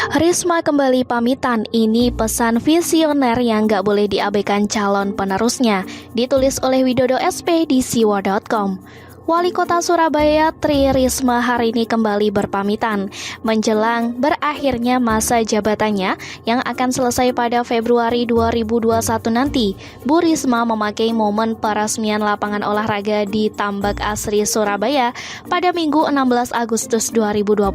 Risma kembali pamitan, ini pesan visioner yang gak boleh diabaikan calon penerusnya. Ditulis oleh Widodo SP di siwa.com. Wali Kota Surabaya Tri Risma hari ini kembali berpamitan menjelang berakhirnya masa jabatannya yang akan selesai pada Februari 2021 nanti. Bu Risma memakai momen peresmian lapangan olahraga di Tambak Asri Surabaya pada Minggu 16 Agustus 2020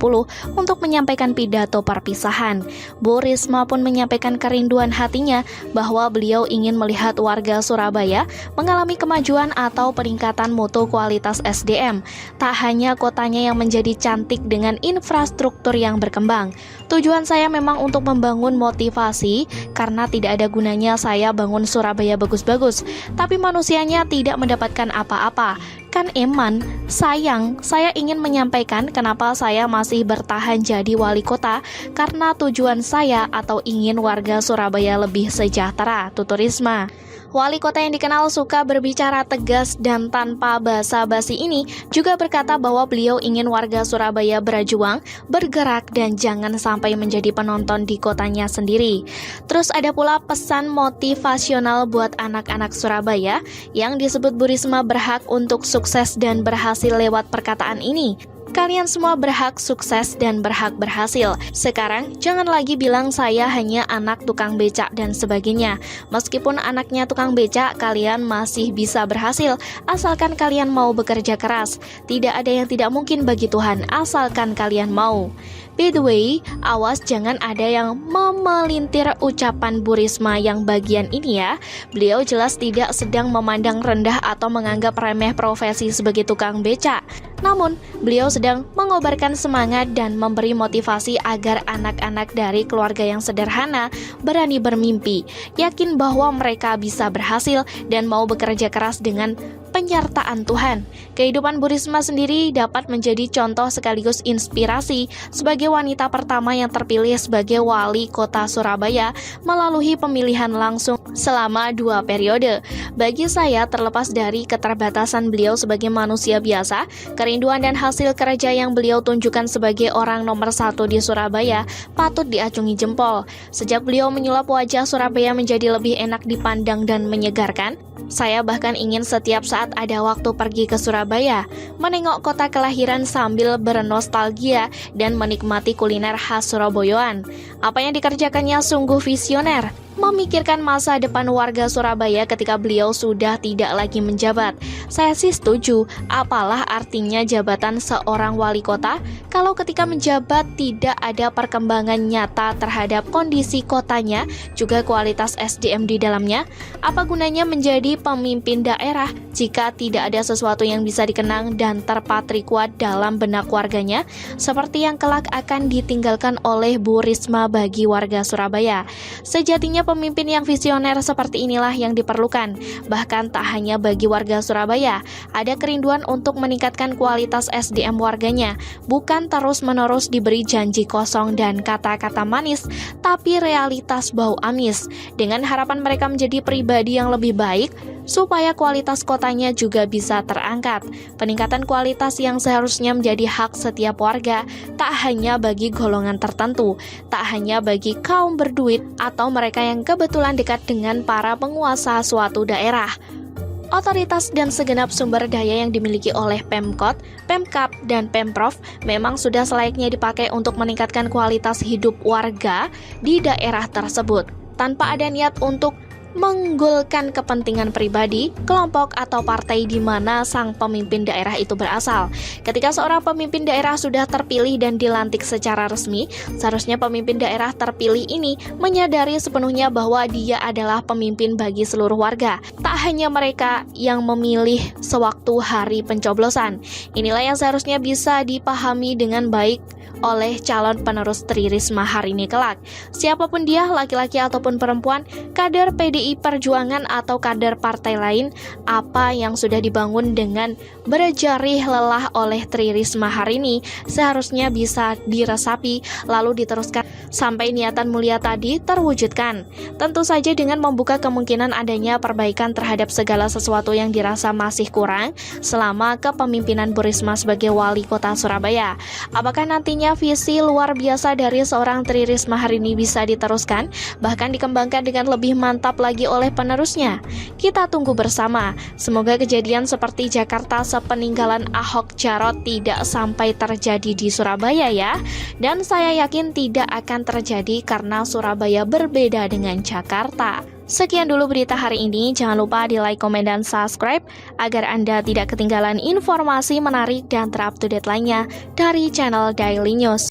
untuk menyampaikan pidato perpisahan. Bu Risma pun menyampaikan kerinduan hatinya bahwa beliau ingin melihat warga Surabaya mengalami kemajuan atau peningkatan mutu kualitas SDM. Tak hanya kotanya yang menjadi cantik dengan infrastruktur yang berkembang. Tujuan saya memang untuk membangun motivasi, karena tidak ada gunanya saya bangun Surabaya bagus-bagus, tapi manusianya tidak mendapatkan apa-apa. Kan eman, sayang, saya ingin menyampaikan kenapa saya masih bertahan jadi wali kota, karena tujuan saya atau ingin warga Surabaya lebih sejahtera, tutur Risma. Wali kota yang dikenal suka berbicara tegas dan tanpa basa-basi ini juga berkata bahwa beliau ingin warga Surabaya berjuang, bergerak, dan jangan sampai menjadi penonton di kotanya sendiri. Terus ada pula pesan motivasional buat anak-anak Surabaya yang disebut Bu Risma berhak untuk sukses dan berhasil lewat perkataan ini. Kalian semua berhak sukses dan berhak berhasil. Sekarang jangan lagi bilang saya hanya anak tukang becak dan sebagainya. Meskipun anaknya tukang becak, kalian masih bisa berhasil asalkan kalian mau bekerja keras. Tidak ada yang tidak mungkin bagi Tuhan asalkan kalian mau. By the way, awas jangan ada yang memelintir ucapan Bu Risma yang bagian ini ya. Beliau jelas tidak sedang memandang rendah atau menganggap remeh profesi sebagai tukang becak. Namun, beliau sedang mengobarkan semangat dan memberi motivasi agar anak-anak dari keluarga yang sederhana berani bermimpi, yakin bahwa mereka bisa berhasil dan mau bekerja keras dengan penyertaan Tuhan. Kehidupan Bu Risma sendiri dapat menjadi contoh sekaligus inspirasi sebagai wanita pertama yang terpilih sebagai wali kota Surabaya melalui pemilihan langsung selama 2 periode. Bagi saya, terlepas dari keterbatasan beliau sebagai manusia biasa, kerinduan dan hasil kerja yang beliau tunjukkan sebagai orang nomor 1 di Surabaya patut diacungi jempol. Sejak beliau menyulap wajah Surabaya menjadi lebih enak dipandang dan menyegarkan, saya bahkan ingin setiap saat ada waktu pergi ke Surabaya, menengok kota kelahiran sambil bernostalgia dan menikmati kuliner khas Surabayaan. Apa yang dikerjakannya sungguh visioner, memikirkan masa depan warga Surabaya ketika beliau sudah tidak lagi menjabat. Saya sih setuju, apalah artinya jabatan seorang wali kota kalau ketika menjabat tidak ada perkembangan nyata terhadap kondisi kotanya, juga kualitas SDM di dalamnya. Apa gunanya menjadi pemimpin daerah jika tidak ada sesuatu yang bisa dikenang dan terpatri kuat dalam benak warganya, seperti yang kelak akan ditinggalkan oleh Bu Risma bagi warga Surabaya. Sejatinya pemimpin yang visioner seperti inilah yang diperlukan. Bahkan tak hanya bagi warga Surabaya, ada kerinduan untuk meningkatkan kualitas SDM warganya, bukan terus-menerus diberi janji kosong dan kata-kata manis, tapi realitas bau amis, dengan harapan mereka menjadi pribadi yang lebih baik, supaya kualitas kotanya juga bisa terangkat. Peningkatan kualitas yang seharusnya menjadi hak setiap warga, tak hanya bagi golongan tertentu, tak hanya bagi kaum berduit atau mereka yang kebetulan dekat dengan para penguasa suatu daerah. Otoritas dan segenap sumber daya yang dimiliki oleh Pemkot, Pemkab, dan Pemprov memang sudah selayaknya dipakai untuk meningkatkan kualitas hidup warga di daerah tersebut, tanpa ada niat untuk menggolkan kepentingan pribadi, kelompok, atau partai di mana sang pemimpin daerah itu berasal. Ketika seorang pemimpin daerah sudah terpilih dan dilantik secara resmi, seharusnya pemimpin daerah terpilih ini menyadari sepenuhnya bahwa dia adalah pemimpin bagi seluruh warga, tak hanya mereka yang memilih sewaktu hari pencoblosan. Inilah yang seharusnya bisa dipahami dengan baik oleh calon penerus Tri Risma hari ini kelak. Siapapun dia, laki-laki ataupun perempuan, kader PDI Perjuangan atau kader partai lain, apa yang sudah dibangun dengan berjerih lelah oleh Tri Risma hari ini seharusnya bisa diresapi lalu diteruskan sampai niatan mulia tadi terwujudkan. Tentu saja dengan membuka kemungkinan adanya perbaikan terhadap segala sesuatu yang dirasa masih kurang selama kepemimpinan Bu Risma sebagai wali kota Surabaya. Apakah nantinya visi luar biasa dari seorang Tri Risma hari ini bisa diteruskan, bahkan dikembangkan dengan lebih mantap lagi oleh penerusnya? Kita tunggu bersama. Semoga kejadian seperti Jakarta sepeninggalan Ahok Jarot tidak sampai terjadi di Surabaya ya. Dan saya yakin tidak akan terjadi karena Surabaya berbeda dengan Jakarta. Sekian dulu berita hari ini. Jangan lupa di like, komen, dan subscribe agar Anda tidak ketinggalan informasi menarik dan terupdate lainnya dari channel Daily News.